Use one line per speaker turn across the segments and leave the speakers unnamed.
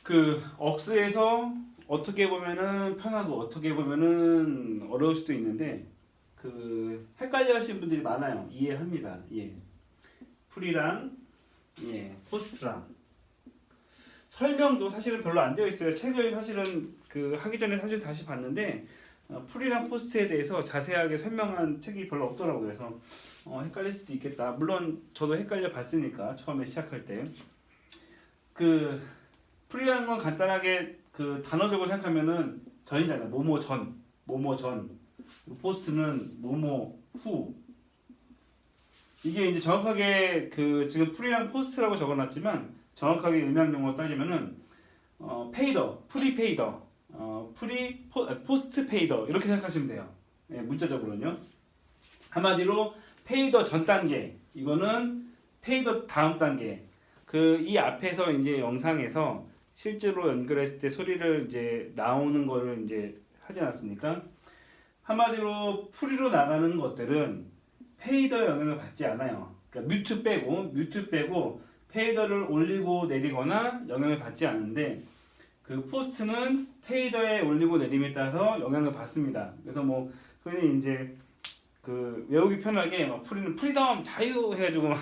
그 억스에서 어떻게 보면은 편하고 어떻게 보면은 어려울 수도 있는데 그 헷갈려 하시는 분들이 많아요. 이해합니다. 예. 풀이랑 포스트랑 설명도 사실은 별로 안 되어 있어요. 책을 사실은 그 하기 전에 사실 다시 봤는데 풀이랑 포스트에 대해서 자세하게 설명한 책이 별로 없더라고요. 그래서 헷갈릴 수도 있겠다. 물론 저도 헷갈려 봤으니까 처음에 시작할 때 그 풀이라는 건 간단하게 그 단어적으로 생각하면은 전이잖아요. 뭐뭐 전, 뭐뭐 전. 포스트는 뭐뭐 후. 이게 이제 정확하게 그 지금 풀이랑 포스트라고 적어놨지만 정확하게 음향 용어로 따지면은 페이더, 프리페이더, 포스트 페이더 이렇게 생각하시면 돼요. 예, 문자적으로는요. 한마디로 페이더 전 단계, 이거는 페이더 다음 단계. 그 이 앞에서 이제 영상에서 실제로 연결했을 때 소리를 이제 나오는 거를 이제 하지 않았습니까? 한마디로 풀이로 나가는 것들은 페이더 영향을 받지 않아요. 그러니까 뮤트 빼고 페이더를 올리고 내리거나 영향을 받지 않는데 그 포스트는 페이더에 올리고 내림에 따라서 영향을 받습니다. 그래서 뭐 흔히 이제 그 외우기 편하게 막 풀이는 프리덤 자유 해가지고 막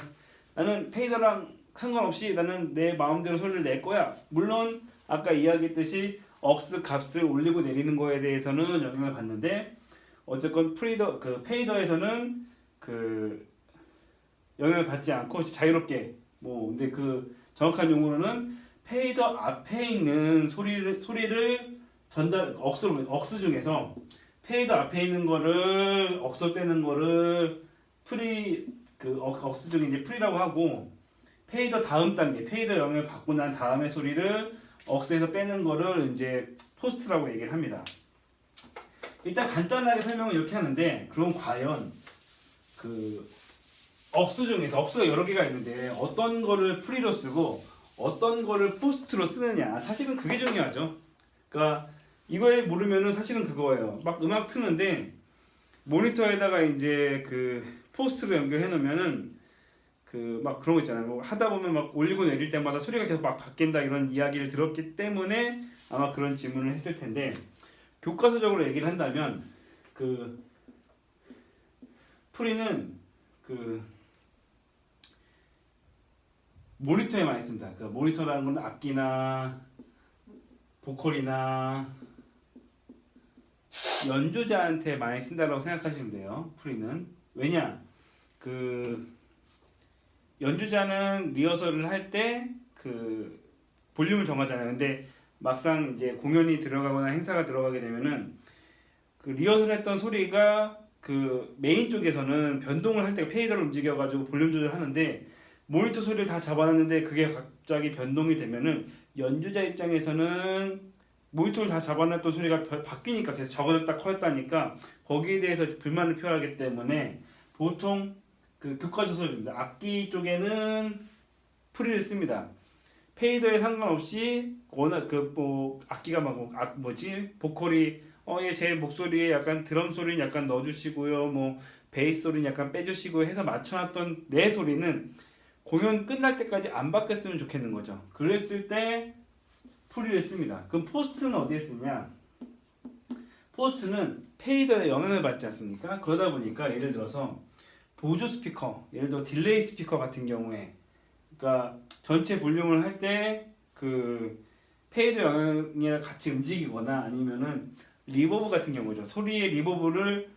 나는 페이더랑 상관없이 나는 내 마음대로 소리를 낼 거야. 물론 아까 이야기했듯이 억스 값을 올리고 내리는 거에 대해서는 영향을 받는데 어쨌건 그 페이더에서는 그 영향을 받지 않고 자유롭게 뭐 근데 그 정확한 용어로는 페이더 앞에 있는 소리를 전달 억스 중에서 페이더 앞에 있는 거를 억스로 떼는 거를 억스 중에 이제 프리라고 하고 페이더 다음 단계 페이더 영향을 받고 난 다음에 소리를 억스에서 빼는 거를 이제 포스트라고 얘기를 합니다. 일단 간단하게 설명을 이렇게 하는데 그럼 과연 그 억스 중에서 억스가 여러 개가 있는데 어떤 거를 프리로 쓰고 어떤 거를 포스트로 쓰느냐 사실은 그게 중요하죠. 그러니까 이거에 모르면은 사실은 그거예요. 막 음악 트는데 모니터에다가 이제 그 포스트로 연결해 놓으면은 그 막 그런 거 있잖아요. 뭐 하다 보면 막 올리고 내릴 때마다 소리가 계속 막 바뀐다 이런 이야기를 들었기 때문에 아마 그런 질문을 했을 텐데 교과서적으로 얘기를 한다면 그 프리는 그 모니터에 많이 씁니다. 그 모니터라는 건 악기나 보컬이나 연주자한테 많이 쓴다고 생각하시면 돼요. 프리는 왜냐 그 연주자는 리허설을 할 때 그 볼륨을 정하잖아요. 근데 막상 이제 공연이 들어가거나 행사가 들어가게 되면은 그 리허설 했던 소리가 그 메인 쪽에서는 변동을 할 때 페이더를 움직여가지고 볼륨 조절하는데 모니터 소리를 다 잡아놨는데 그게 갑자기 변동이 되면은 연주자 입장에서는 모니터를 다 잡아놨던 소리가 바뀌니까 계속 적어졌다 커졌다니까 거기에 대해서 불만을 표하기 때문에 보통 그 교과서입니다. 악기 쪽에는 프리를 씁니다. 페이더에 상관없이 워낙 그 뭐 악기가 막 보컬이 얘 제 목소리에 약간 드럼 소리는 약간 넣어주시고요, 뭐 베이스 소리는 약간 빼주시고 해서 맞춰놨던 내 소리는 공연 끝날 때까지 안 바뀌었으면 좋겠는 거죠. 그랬을 때 프리를 씁니다. 그럼 포스트는 어디에 쓰냐? 포스트는 페이더에 영향을 받지 않습니까? 그러다 보니까 예를 들어서 보조 스피커, 예를 들어 딜레이 스피커 같은 경우에 그러니까 전체 볼륨을 할 때 그 페이더 영향이랑 같이 움직이거나 아니면은 리버브 같은 경우죠. 소리의 리버브를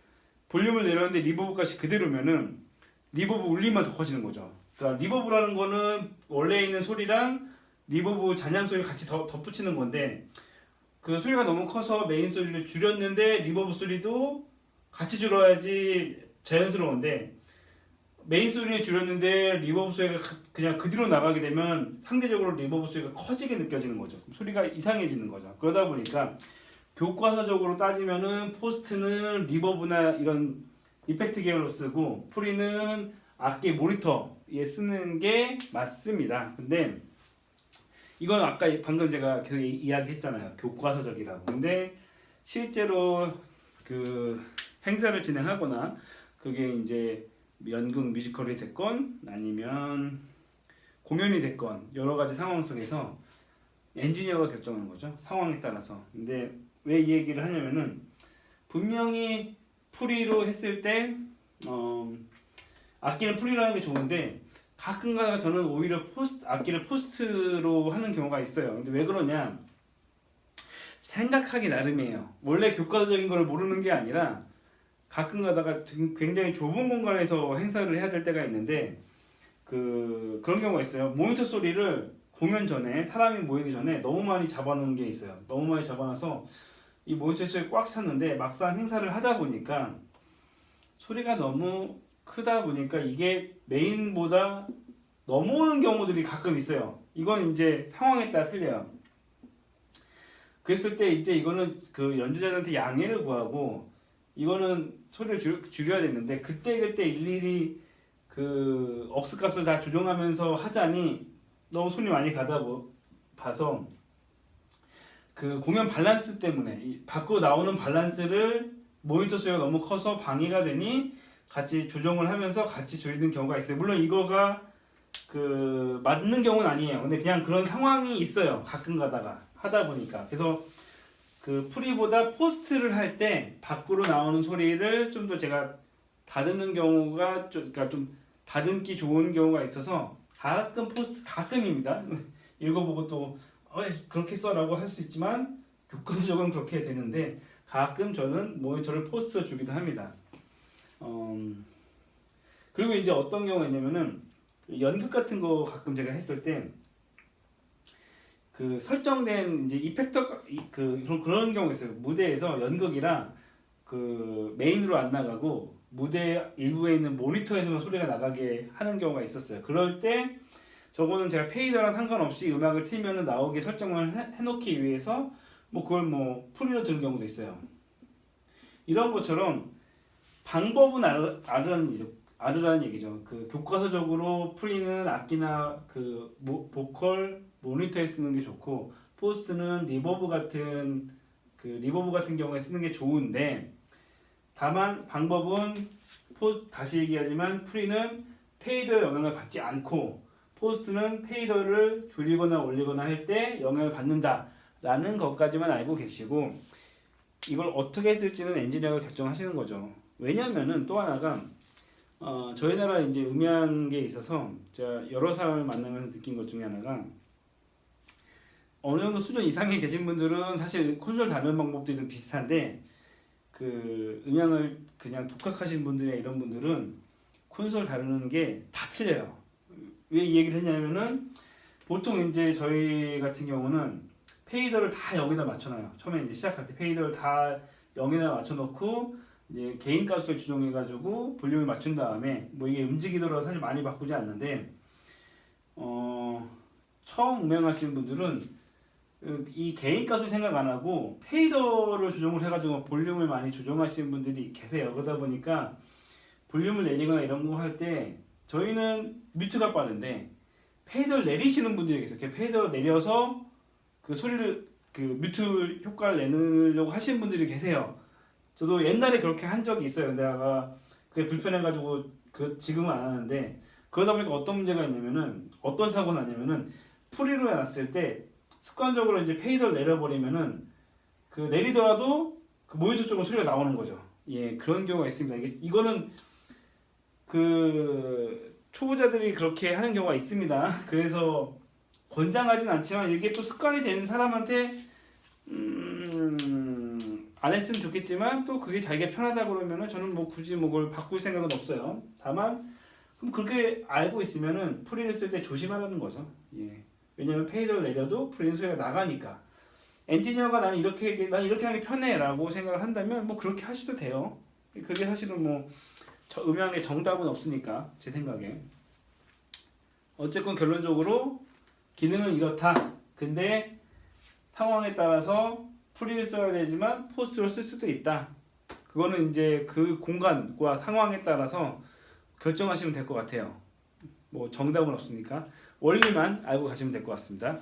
볼륨을 내렸는데 리버브 값이 그대로면은 리버브 울림만 더 커지는 거죠. 그러니까 리버브라는 거는 원래 있는 소리랑 리버브 잔향 소리를 같이 덧붙이는 건데 그 소리가 너무 커서 메인 소리를 줄였는데 리버브 소리도 같이 줄여야지 자연스러운데 메인 소리를 줄였는데 리버브 소리가 그냥 그대로 나가게 되면 상대적으로 리버브 소리가 커지게 느껴지는 거죠. 소리가 이상해지는 거죠. 그러다 보니까 교과서적으로 따지면은 포스트는 리버브나 이런 이펙트 계열로 쓰고 프리는 악기 모니터에 쓰는 게 맞습니다. 근데 이건 아까 방금 제가 계속 이야기했잖아요. 교과서적이라고. 근데 실제로 그 행사를 진행하거나 그게 이제 연극 뮤지컬이 됐건 아니면 공연이 됐건 여러 가지 상황 속에서 엔지니어가 결정하는 거죠. 상황에 따라서. 근데 왜 이 얘기를 하냐면은 분명히 프리로 했을 때 악기는 프리로 하는 게 좋은데 가끔가다 저는 오히려 악기를 포스트로 하는 경우가 있어요. 근데 왜 그러냐? 생각하기 나름이에요. 원래 교과서적인 걸 모르는 게 아니라 가끔 가다가 굉장히 좁은 공간에서 행사를 해야 될 때가 있는데 그런 경우가 있어요. 모니터 소리를 공연 전에 사람이 모이기 전에 너무 많이 잡아놓은 게 있어요. 너무 많이 잡아놔서 이 모니터 소리 꽉 찼는데 막상 행사를 하다 보니까 소리가 너무 크다 보니까 이게 메인보다 넘어오는 경우들이 가끔 있어요. 이건 이제 상황에 따라 틀려요. 그랬을 때 이제 이거는 그 연주자들한테 양해를 구하고 이거는 소리를 줄여야 되는데 그때 일일이 그 억스 값을 다 조정하면서 하자니 너무 손이 많이 가다 봐서 그 공연 밸런스 때문에 밖으로 나오는 밸런스를 모니터 소리가 너무 커서 방해가 되니 같이 조정을 하면서 같이 줄이는 경우가 있어요. 물론 이거가 그 맞는 경우는 아니에요. 근데 그냥 그런 상황이 있어요. 가끔 가다가 하다 보니까. 그래서 그 프리보다 포스트를 할 때 밖으로 나오는 소리를 좀 더 제가 다듬는 경우가 그러니까 좀 다듬기 좋은 경우가 있어서 가끔입니다. 읽어보고 또 그렇게 써라고 할 수 있지만 교과서적으로는 그렇게 되는데 가끔 저는 모니터를 포스트 주기도 합니다. 그리고 이제 어떤 경우가 있냐면은 연극 같은 거 가끔 제가 했을 때 그 설정된 이제 이펙터 그런 경우가 있어요. 무대에서 연극이라 그 메인으로 안 나가고 무대 일부에 있는 모니터에서만 소리가 나가게 하는 경우가 있었어요. 그럴 때 저거는 제가 페이더랑 상관없이 음악을 틀면은 나오게 설정을 해놓기 위해서 뭐 그걸 뭐 프리로 들은 경우도 있어요. 이런 것처럼 방법은 아르라는 얘기죠. 그 교과서적으로 프리는 악기나 그 보컬 모니터에 쓰는 게 좋고 포스트는 리버브 같은 경우에 쓰는 게 좋은데 다만 방법은 다시 얘기하지만 프리는 페이더의 영향을 받지 않고 포스트는 페이더를 줄이거나 올리거나 할 때 영향을 받는다라는 것까지만 알고 계시고 이걸 어떻게 쓸지는 엔지니어가 결정하시는 거죠. 왜냐면은 또 하나가 저희 나라 이제 음향계에 있어서 제가 여러 사람을 만나면서 느낀 것 중에 하나가 어느 정도 수준 이상에 계신 분들은 사실 콘솔 다루는 방법들이 좀 비슷한데 그 음향을 그냥 독학하신 분들이나 이런 분들은 콘솔 다루는 게 다 틀려요. 왜 이 얘기를 했냐면은 보통 이제 저희 같은 경우는 페이더를 다 여기다 맞춰놔요. 처음에 이제 시작할 때 페이더를 다 0에다 맞춰놓고 이제 개인 값을 조정해가지고 볼륨을 맞춘 다음에 뭐 이게 움직이더라도 사실 많이 바꾸지 않는데 처음 음향하시는 분들은 이 개인 값을 생각 안 하고 페이더를 조정을 해가지고 볼륨을 많이 조정하시는 분들이 계세요. 그러다 보니까 볼륨을 내리거나 이런 거 할 때 저희는 뮤트가 빠른데 페이더를 내리시는 분들이 계세요. 페이더를 내려서 그 소리를 그 뮤트 효과를 내려고 하시는 분들이 계세요. 저도 옛날에 그렇게 한 적이 있어요. 근데 그게 불편해가지고 지금은 안 하는데 그러다 보니까 어떤 문제가 있냐면은 어떤 사고가 나냐면은 프리로 해놨을 때 습관적으로 이제 페이더를 내려버리면은 그 내리더라도 그 모니터 쪽으로 소리가 나오는 거죠. 예, 그런 경우가 있습니다. 이거는 그 초보자들이 그렇게 하는 경우가 있습니다. 그래서 권장하진 않지만 이게 또 습관이 된 사람한테 안 했으면 좋겠지만 또 그게 자기가 편하다 그러면은 저는 뭐 굳이 뭐 그걸 바꿀 생각은 없어요. 다만 그럼 그렇게 알고 있으면은 프리를 쓸 때 조심하라는 거죠. 예. 왜냐면 페이더를 내려도 프리는 소리가 나가니까. 엔지니어가 나는 이렇게 하는 게 편해라고 생각을 한다면 뭐 그렇게 하셔도 돼요. 그게 사실은 뭐 음향의 정답은 없으니까 제 생각에. 어쨌건 결론적으로 기능은 이렇다. 근데 상황에 따라서 프리를 써야 되지만 포스트로 쓸 수도 있다. 그거는 이제 그 공간과 상황에 따라서 결정하시면 될 것 같아요. 뭐 정답은 없으니까 원리만 알고 가시면 될 것 같습니다.